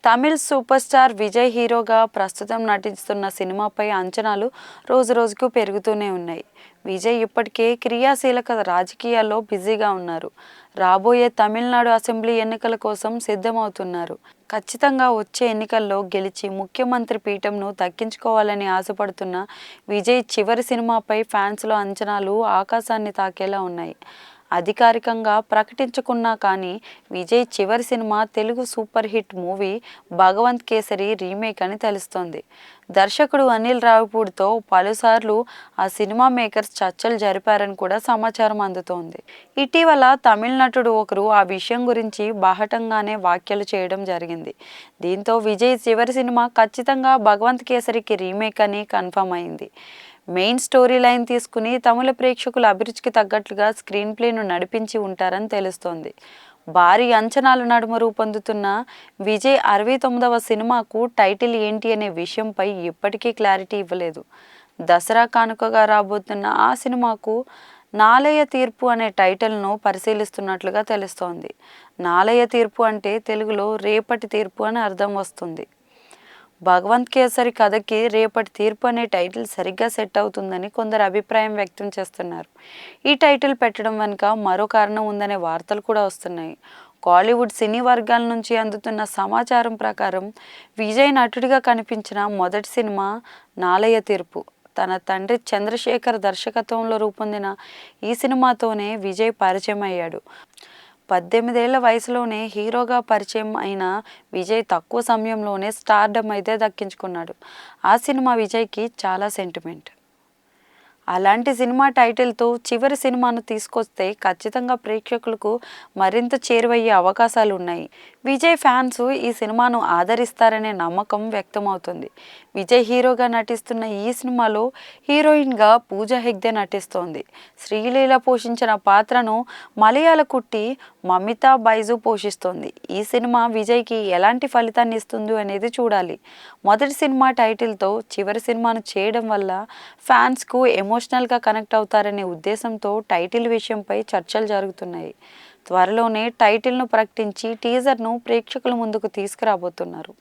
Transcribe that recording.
Tamil super star Vijay హీరోగా ప్రస్తుతం నటిస్తున్న సినిమాపై అంచనాలు రోజురోజుకు పెరుగుతూనే ఉన్నాయి. విజయ్ ఇప్పటికే క్రియాశీలక రాజకీయాల్లో బిజీగా ఉన్నారు. రాబోయే తమిళనాడు అసెంబ్లీ ఎన్నికల కోసం సిద్ధమవుతున్నారు. ఖచ్చితంగా వచ్చే ఎన్నికల్లో గెలిచి ముఖ్యమంత్రి పీఠంను దక్కించుకోవాలని ఆశపడుతున్న విజయ్ చివరి సినిమాపై ఫ్యాన్స్లో అంచనాలు ఆకాశాన్ని తాకేలా ఉన్నాయి. అధికారికంగా ప్రకటించుకున్నా కానీ విజయ్ చివరి cinema Telugu super hit movie Bhagavanth Kesari remake అని తెలుస్తోంది. దర్శకుడు అనిల్ రావిపూడితో పలుసార్లు ఆ సినిమా మేకర్స్ చర్చలు జరిపారని కూడా సమాచారం అందుతోంది. ఇటీవల తమిళ నటుడు ఒకరు ఆ విషయం గురించి బాహటంగానే వ్యాఖ్యలు చేయడం జరిగింది. దీంతో విజయ్ చివరి సినిమా ఖచ్చితంగా భగవంత్ కేసరికి రీమేక్ అని కన్ఫర్మ్ అయింది. మెయిన్ స్టోరీ లైన్ తీసుకుని తమిళ ప్రేక్షకుల అభిరుచికి తగ్గట్లుగా స్క్రీన్ ప్లేను నడిపించి ఉంటారని తెలుస్తోంది. భారీ అంచనాల నడుమ రూపొందుతున్న విజయ్ 69వ సినిమాకు టైటిల్ ఏంటి అనే విషయంపై ఇప్పటికీ క్లారిటీ ఇవ్వలేదు. దసరా కానుకగా రాబోతున్న ఆ సినిమాకు నాలయ తీర్పు అనే టైటిల్ను పరిశీలిస్తున్నట్లుగా తెలుస్తోంది. నాలయ తీర్పు అంటే తెలుగులో రేపటి తీర్పు అని అర్థం వస్తుంది. భగవంత్ కేసరి కథకి రేపటి తీర్పు అనే టైటిల్ సరిగ్గా సెట్ అవుతుందని కొందరు అభిప్రాయం వ్యక్తం చేస్తున్నారు. ఈ టైటిల్ పెట్టడం వెనుక మరో కారణం ఉందనే వార్తలు కూడా వస్తున్నాయి. కాలీవుడ్ సినీ వర్గాల నుంచి అందుతున్న సమాచారం ప్రకారం విజయ్ నటుడిగా కనిపించిన మొదటి సినిమా నాలయ తీర్పు. తన తండ్రి చంద్రశేఖర్ దర్శకత్వంలో రూపొందిన ఈ సినిమాతోనే విజయ్ పరిచయం అయ్యాడు. 18 ఏళ్ల వయసులోనే హీరోగా పరిచయం అయిన విజయ్ తక్కువ సమయంలోనే స్టార్డమ్ అయితే దక్కించుకున్నాడు. ఆ సినిమా విజయ్కి చాలా సెంటిమెంట్. అలాంటి సినిమా టైటిల్తో చివరి సినిమాను తీసుకొస్తే ఖచ్చితంగా ప్రేక్షకులకు మరింత చేరువయ్యే అవకాశాలు ఉన్నాయి. విజయ్ ఫ్యాన్స్ ఈ సినిమాను ఆదరిస్తారనే నమ్మకం వ్యక్తమవుతుంది. విజయ్ హీరోగా నటిస్తున్న ఈ సినిమాలో హీరోయిన్గా పూజా హెగ్డే నటిస్తోంది. శ్రీలీల పోషించిన పాత్రను మలయాళ కుట్టి మమితా బైజు పోషిస్తోంది. ఈ సినిమా విజయ్కి ఎలాంటి ఫలితాన్ని ఇస్తుందో అనేది చూడాలి. మొదటి సినిమా టైటిల్తో చివరి సినిమాను చేయడం వల్ల ఫ్యాన్స్కు ఎమోషనల్గా కనెక్ట్ అవుతారనే ఉద్దేశంతో టైటిల్ విషయంపై చర్చలు జరుగుతున్నాయి. త్వరలోనే టైటిల్ను ప్రకటించి టీజర్ను ప్రేక్షకుల ముందుకు తీసుకురాబోతున్నారు.